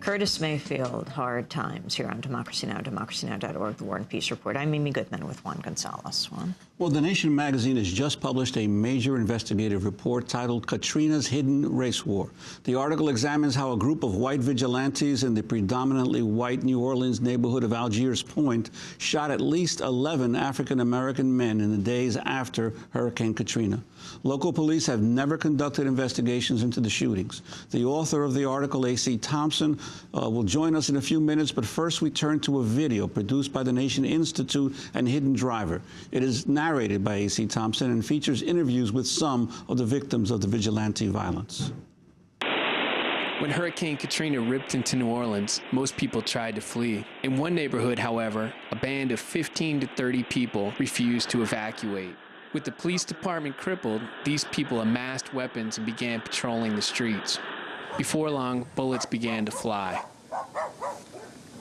Curtis Mayfield, Hard Times, here on Democracy Now!, democracynow.org, the War and Peace Report. I'm Mimi Goodman with Juan Gonzalez. Juan? Well, The Nation magazine has just published a major investigative report titled Katrina's Hidden Race War. The article examines how a group of white vigilantes in the predominantly white New Orleans neighborhood of Algiers Point shot at least 11 African-American men in the days after Hurricane Katrina. Local police have never conducted investigations into the shootings. The author of the article, A.C. Thompson, will join us in a few minutes, but first we turn to a video produced by the Nation Institute and Hidden Driver. It is narrated by A.C. Thompson and features interviews with some of the victims of the vigilante violence. When Hurricane Katrina ripped into New Orleans, most people tried to flee. In one neighborhood, however, a band of 15 to 30 people refused to evacuate. With the police department crippled, these people amassed weapons and began patrolling the streets. Before long, bullets began to fly.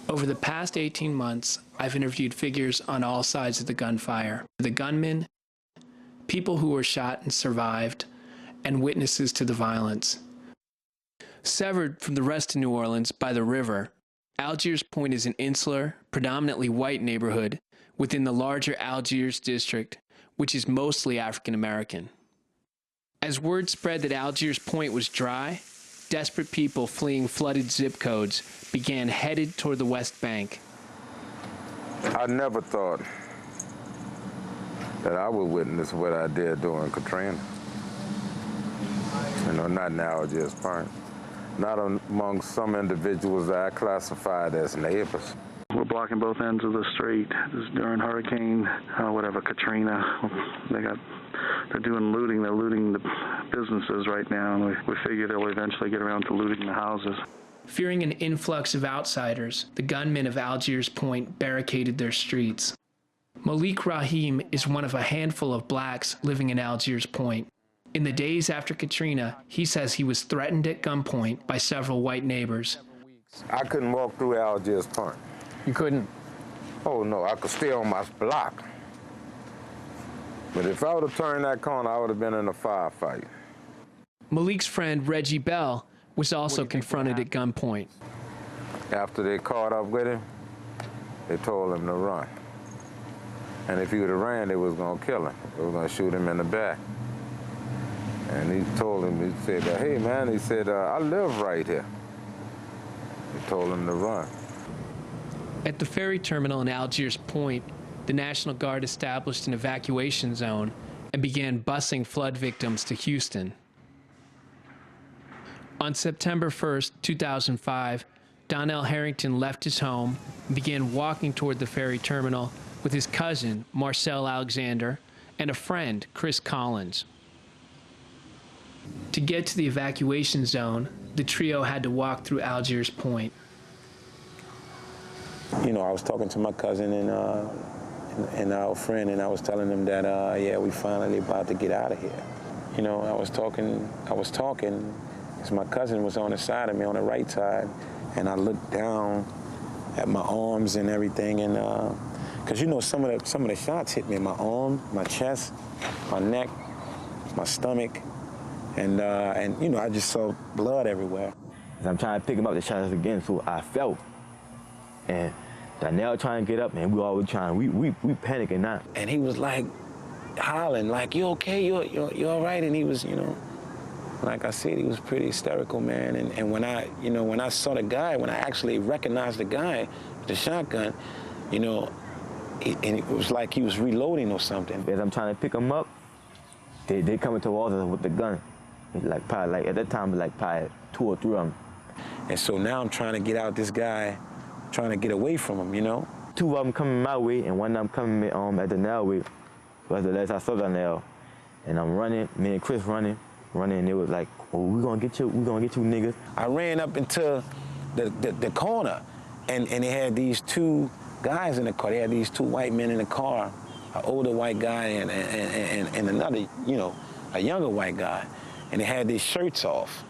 Over the past 18 months, I've interviewed figures on all sides of the gunfire. The gunmen, people who were shot and survived, and witnesses to the violence. Severed from the rest of New Orleans by the river, Algiers Point is an insular, predominantly white neighborhood within the larger Algiers district, which is mostly African American. As word spread that Algiers Point was dry, desperate people fleeing flooded zip codes began headed toward the West Bank. I never thought that I would witness what I did during Katrina. You know, not in Algiers Point. Not among some individuals that I classified as neighbors. We're blocking both ends of the street. This is during Hurricane, Katrina. They're doing looting. They're looting the businesses right now, and we figure they'll eventually get around to looting the houses. Fearing an influx of outsiders, the gunmen of Algiers Point barricaded their streets. Malik Rahim is one of a handful of blacks living in Algiers Point. In the days after Katrina, he says he was threatened at gunpoint by several white neighbors. I couldn't walk through Algiers Point. You couldn't? Oh, no, I could stay on my block. But if I would have turned that corner, I would have been in a firefight. Malik's friend, Reggie Bell, was also confronted at gunpoint. After they caught up with him, they told him to run. And if he would have ran, they was going to kill him. They were going to shoot him in the back. And he told him, he said, hey, man, he said, I live right here. He told him to run. At the ferry terminal in Algiers Point, the National Guard established an evacuation zone and began busing flood victims to Houston. On September 1st, 2005, Donnell Herrington left his home and began walking toward the ferry terminal with his cousin, Marcel Alexander, and a friend, Chris Collins. To get to the evacuation zone, the trio had to walk through Algiers Point. You know, I was talking to my cousin and our friend, and I was telling them that, yeah, we finally about to get out of here. You know, I was talking, because my cousin was on the side of me, on the right side, and I looked down at my arms and everything, and because you know, some of the shots hit me in my arm, my chest, my neck, my stomach, and you know, I just saw blood everywhere. I'm trying to pick him up the shots again, so I fell. And Donnell trying to get up, man, we always trying, we panicking now. And he was like hollering, like, you okay, you all right? And he was, you know, like I said, he was pretty hysterical, man. And when I saw the guy, when I actually recognized the guy with the shotgun, you know, and it was like he was reloading or something. As I'm trying to pick him up, they coming towards us with the gun. Like probably, like at that time, like probably 2 or 3 of them. And so now I'm trying to get out this guy, trying to get away from him, you know? 2 of them coming my way, and one of them coming at the nail way. Was the last I saw Donnell. And I'm running, me and Chris running, and it was like, oh, we gonna get you niggas. I ran up into the corner, and they had these 2 guys in the car. They had these 2 white men in the car, an older white guy and another, you know, a younger white guy. And they had their shirts off.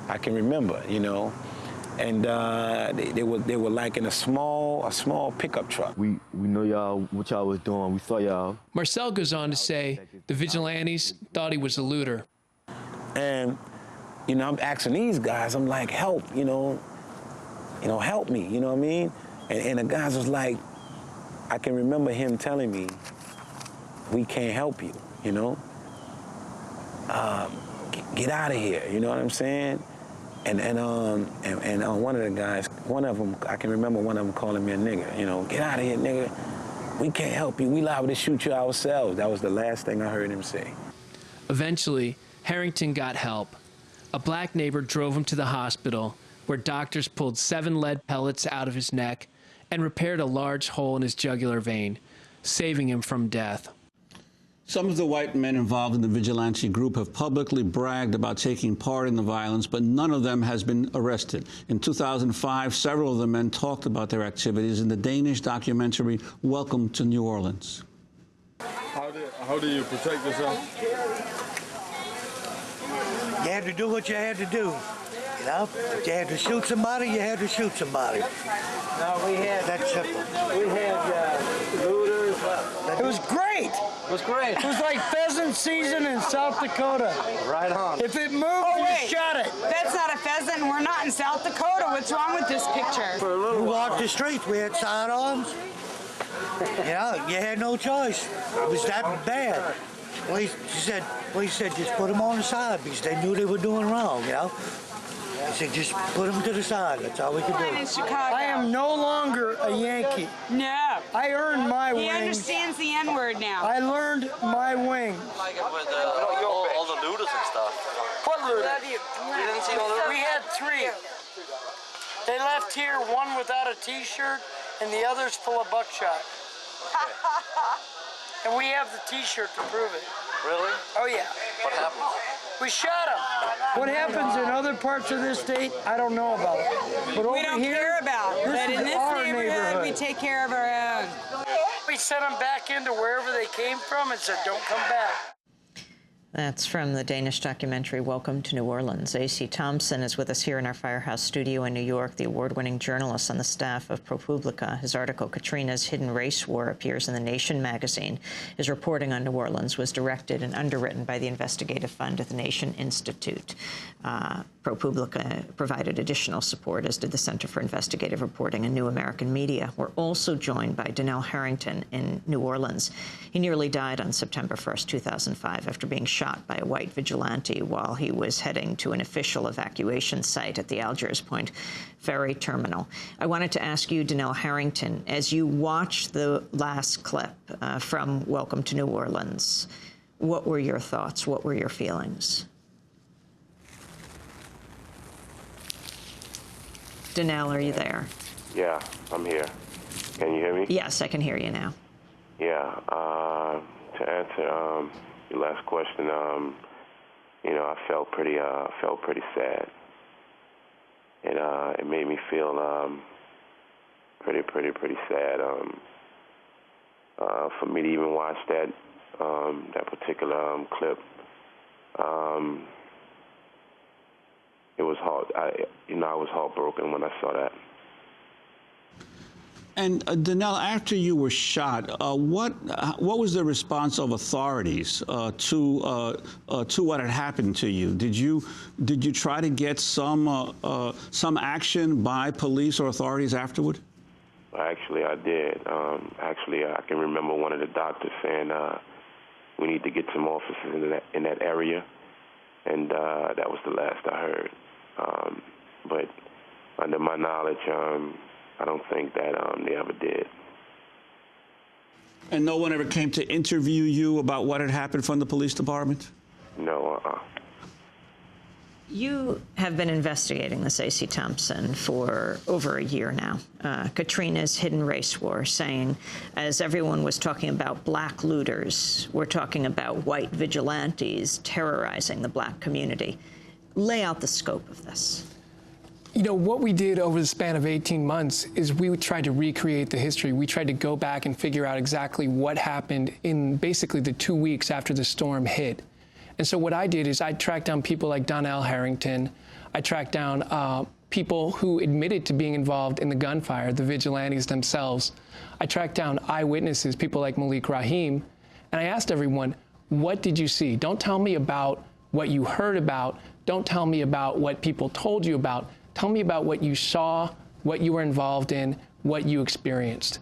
I can remember, you know. And they were like in a small pickup truck. We know y'all, what y'all was doing. We saw y'all. Marcel goes on to say the vigilantes thought he was a looter. And, you know, I'm asking these guys, I'm like, help, you know. you know, help me, you know what I mean? And the guys was like, I can remember him telling me, we can't help you, you know? Get out of here, you know what I'm saying? And one of the guys, one of them, I can remember one of them calling me a nigger, you know, get out of here, nigga. We can't help you. We liable to shoot you ourselves. That was the last thing I heard him say. Eventually, Herrington got help. A black neighbor drove him to the hospital, where doctors pulled 7 lead pellets out of his neck and repaired a large hole in his jugular vein, saving him from death. Some of the white men involved in the vigilante group have publicly bragged about taking part in the violence, but none of them has been arrested. In 2005, several of the men talked about their activities in the Danish documentary Welcome to New Orleans. How do you protect yourself? You had to do what you had to do. You know, if you had to shoot somebody, you had to shoot somebody. No, we had That's simple. We had looters. It was great. It was great. It was like pheasant season in South Dakota. Right on. If it moved, you shot it. That's not a pheasant. We're not in South Dakota. What's wrong with this picture? We walked the streets. We had sidearms. You know, you had no choice. It was that bad. He said, just put them on the side because they knew they were doing wrong, you know. He said, just put them to the side. That's all we could do. In Chicago. I am no longer a Yankee. No. I earned my wings. He understands the N-word now. I learned my wings. Like it with all the looters and stuff. What looters? You didn't see all the We had 3. They left here, one without a T-shirt, and the other's full of buckshot. And we have the T-shirt to prove it. Really? Oh, yeah. What happened? We shot them. What happens in other parts of this state, I don't know about. But We don't care about. But in this neighborhood, we take care of our own. We sent them back into wherever they came from and said, don't come back. That's from the Danish documentary Welcome to New Orleans. A.C. Thompson is with us here in our Firehouse studio in New York, the award-winning journalist on the staff of ProPublica. His article, Katrina's Hidden Race War, appears in The Nation magazine. His reporting on New Orleans was directed and underwritten by the investigative fund at the Nation Institute. ProPublica provided additional support, as did the Center for Investigative Reporting and New American Media. We're also joined by Donnell Herrington in New Orleans. He nearly died on September 1st, 2005, after being shot by a white vigilante while he was heading to an official evacuation site at the Algiers Point ferry terminal. I wanted to ask you, Donnell Herrington, as you watched the last clip from Welcome to New Orleans, what were your thoughts? What were your feelings? Donnell, are you there? Yeah, I'm here. Can you hear me? Yes, I can hear you now. Yeah. To answer your last question, you know, I felt pretty sad. It made me feel pretty sad. For me to even watch that particular clip, it was hard. I was heartbroken when I saw that. And Donnell, after you were shot, what was the response of authorities to what had happened to you? Did you try to get some action by police or authorities afterward? Actually, I did. Actually, I can remember one of the doctors saying we need to get some officers in that area, and that was the last I heard. But under my knowledge, I don't think that they ever did. And no one ever came to interview you about what had happened from the police department? No. You have been investigating this, A.C. Thompson, for over a year now. Katrina's Hidden Race War, saying, as everyone was talking about black looters, we're talking about white vigilantes terrorizing the black community. Lay out the scope of this. You know, what we did over the span of 18 months is we tried to recreate the history. We tried to go back and figure out exactly what happened in basically the 2 weeks after the storm hit. And so what I did is I tracked down people like Donnell Herrington. I tracked down people who admitted to being involved in the gunfire, the vigilantes themselves. I tracked down eyewitnesses, people like Malik Rahim, and I asked everyone, what did you see? Don't tell me about what you heard about. Don't tell me about what people told you about. Tell me about what you saw, what you were involved in, what you experienced.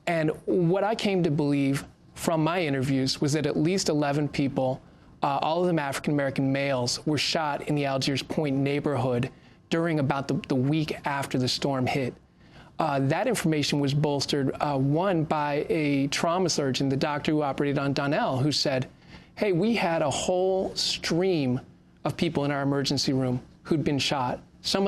And what I came to believe from my interviews was that at least 11 people, all of them African-American males, were shot in the Algiers Point neighborhood during about the week after the storm hit. That information was bolstered, one, by a trauma surgeon, the doctor who operated on Donnell, who said, hey, we had a whole stream of people in our emergency room who'd been shot. Some of